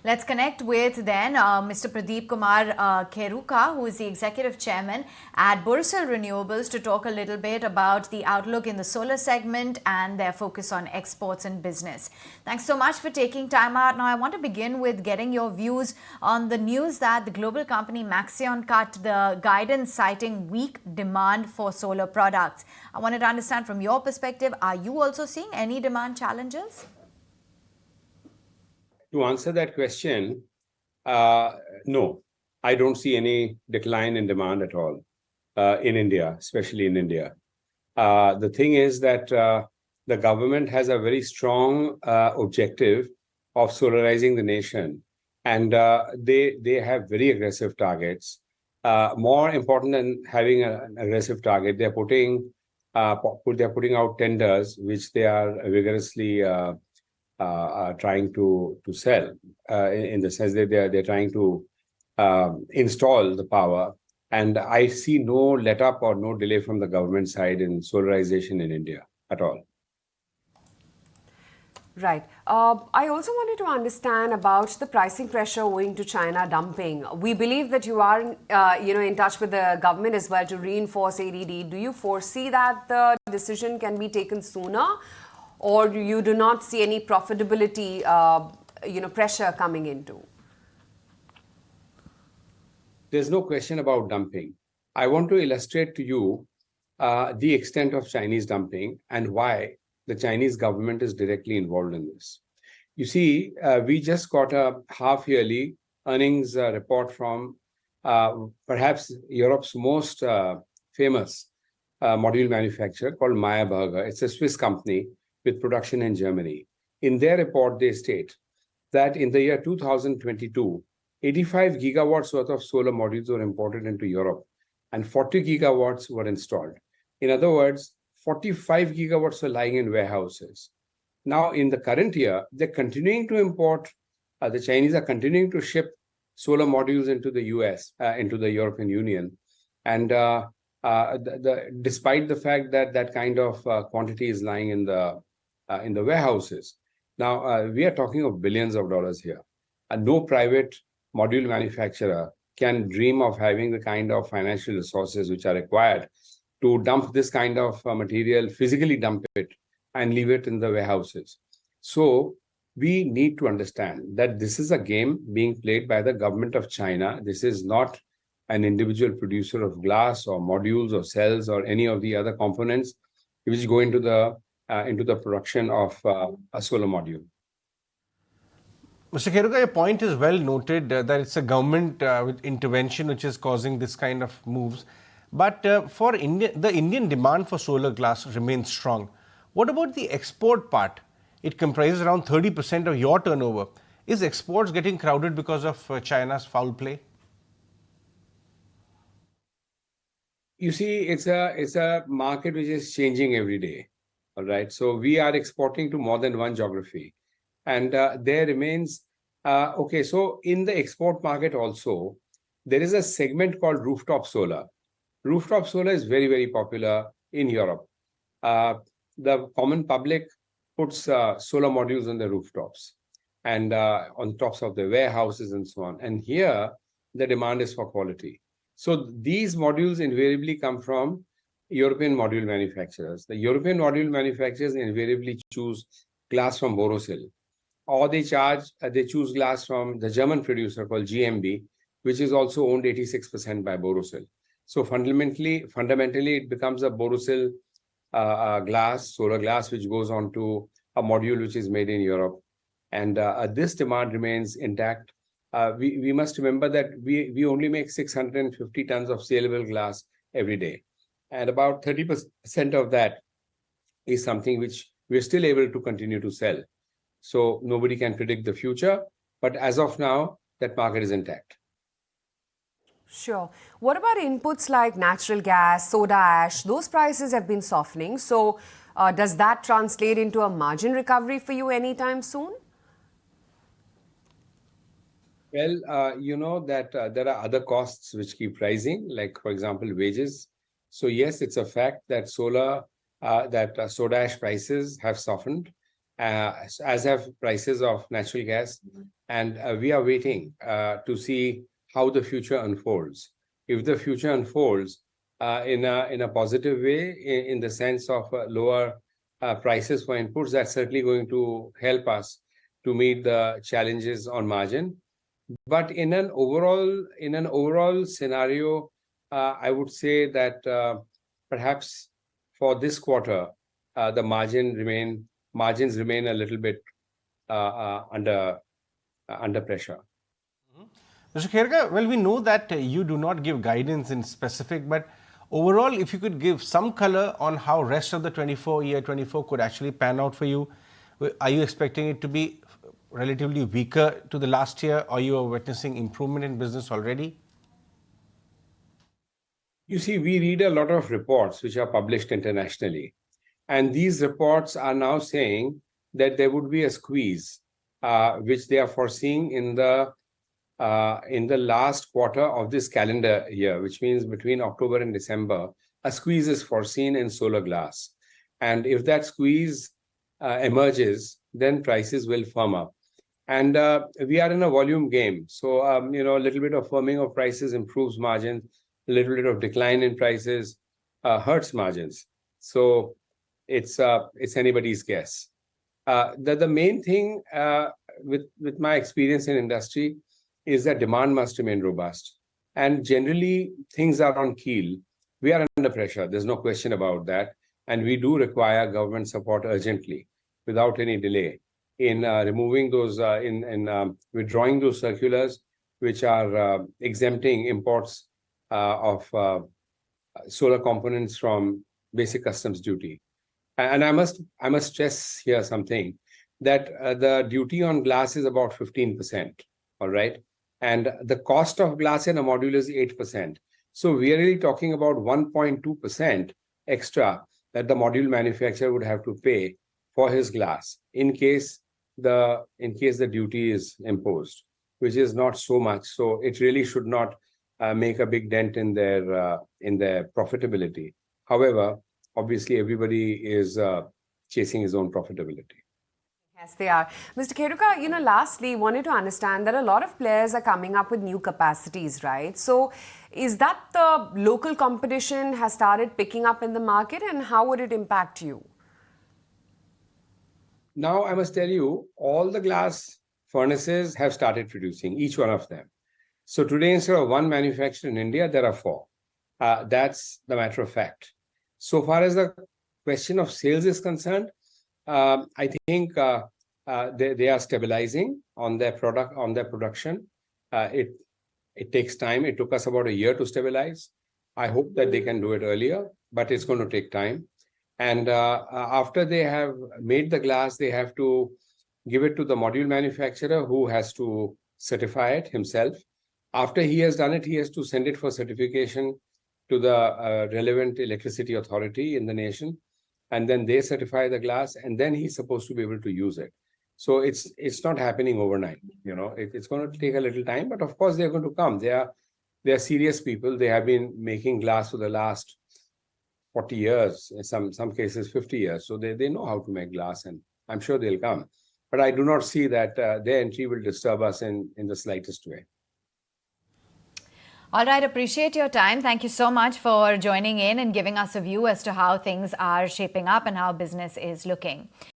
Let's connect with then Mr. Pradeep Kumar Kheruka, who is the Executive Chairman at Borosil Renewables, to talk a little bit about the outlook in the solar segment and their focus on exports and business. Thanks so much for taking time out. Now, I want to begin with getting your views on the news that the global company Maxion cut the guidance citing weak demand for solar products. I wanted to understand from your perspective, are you also seeing any demand challenges? To answer that question, no, I don't see any decline in demand at all in India, especially in India. The thing is that the government has a very strong objective of solarizing the nation, and they have very aggressive targets. More important than having an aggressive target, they're putting out tenders, which they are vigorously trying to sell, in the sense that they're trying to install the power. And I see no let up or no delay from the government side in solarization in India at all. Right. I also wanted to understand about the pricing pressure owing to China dumping. We believe that you are, in touch with the government as well to reinforce ADD. Do you foresee that the decision can be taken sooner, or you do not see any profitability, pressure coming into? There's no question about dumping. I want to illustrate to you the extent of Chinese dumping and why the Chinese government is directly involved in this. You see, we just got a half-yearly earnings report from perhaps Europe's most famous module manufacturer called Meyer Burger. It's a Swiss company with production in Germany. In their report, they state that in the year 2022, 85 gigawatts worth of solar modules were imported into Europe and 40 gigawatts were installed. In other words, 45 gigawatts are lying in warehouses. Now, in the current year, they're continuing to import, the Chinese are continuing to ship solar modules into the US, into the European Union. And despite the fact that that kind of quantity is lying in the warehouses. Now, we are talking of billions of dollars here. And no private module manufacturer can dream of having the kind of financial resources which are required to dump this kind of material, physically dump it and leave it in the warehouses. So we need to understand that this is a game being played by the government of China. This is not an individual producer of glass or modules or cells or any of the other components which go into the production of a solar module. Mr. Kheruka, your point is well noted that it's a government with intervention which is causing this kind of moves. But for India, the Indian demand for solar glass remains strong. What about the export part? It comprises around 30% of your turnover. Is exports getting crowded because of China's foul play? You see, it's a market which is changing every day. All right. So we are exporting to more than one geography. And there remains, okay, so in the export market also, there is a segment called rooftop solar. Rooftop solar is very, very popular in Europe. The common public puts solar modules on the rooftops and on tops of the warehouses and so on. And here, the demand is for quality. So these modules invariably come from European module manufacturers. The European module manufacturers invariably choose glass from Borosil, or they choose glass from the German producer called GmbH, which is also owned 86% by Borosil. So fundamentally, it becomes a Borosil glass, solar glass, which goes on to a module which is made in Europe. And this demand remains intact. We must remember that we only make 650 tons of saleable glass every day. And about 30% of that is something which we're still able to continue to sell. So nobody can predict the future. But as of now, that market is intact. Sure. What about inputs like natural gas, soda ash? Those prices have been softening. So does that translate into a margin recovery for you anytime soon? Well, you know that there are other costs which keep rising, like, for example, wages. So yes, it's a fact that soda ash prices have softened, as have prices of natural gas. and we are waiting to see how the future unfolds. If the future unfolds in a positive way, in the sense of lower prices for inputs, that's certainly going to help us to meet the challenges on margin. But in an overall scenario, I would say that perhaps for this quarter, the margins remain a little bit under pressure. Mr. Kheruka, well, we know that you do not give guidance in specific, but overall, if you could give some color on how rest of the 24 could actually pan out for you, are you expecting it to be relatively weaker to the last year, or you are witnessing improvement in business already? You see, we read a lot of reports which are published internationally, and these reports are now saying that there would be a squeeze, which they are foreseeing in the last quarter of this calendar year, which means between October and December, a squeeze is foreseen in solar glass. And if that squeeze emerges, then prices will firm up. And we are in a volume game. So, a little bit of firming of prices improves margins, a little bit of decline in prices hurts margins. So it's anybody's guess. The main thing with my experience in industry is that demand must remain robust. And generally, things are on keel. We are under pressure. There's no question about that. And we do require government support urgently, without any delay, in removing those, withdrawing those circulars which are exempting imports of solar components from basic customs duty. And I must stress here something, that the duty on glass is about 15%, all right? And the cost of glass in a module is 8%. So we are really talking about 1.2% extra that the module manufacturer would have to pay for his glass in case the duty is imposed, which is not so much. So it really should not make a big dent in their profitability. However, obviously everybody is chasing his own profitability. Yes, they are. Mr. Kheruka, lastly, wanted to understand that a lot of players are coming up with new capacities, right? So is that the local competition has started picking up in the market, and how would it impact you? Now, I must tell you, all the glass furnaces have started producing, each one of them. So today, instead of one manufacturer in India, there are 4. That's the matter of fact. So far as the question of sales is concerned, I think they are stabilizing on their production. It takes time. It took us about a year to stabilize. I hope that they can do it earlier, but it's going to take time. And after they have made the glass, they have to give it to the module manufacturer, who has to certify it himself. After he has done it, he has to send it for certification to the relevant electricity authority in the nation. And then they certify the glass, and then he's supposed to be able to use it. So it's not happening overnight. It's going to take a little time, but of course they're going to come. They are serious people. They have been making glass for the last 40 years, in some cases 50 years. So they know how to make glass, and I'm sure they'll come. But I do not see that their entry will disturb us in the slightest way. All right, appreciate your time. Thank you so much for joining in and giving us a view as to how things are shaping up and how business is looking.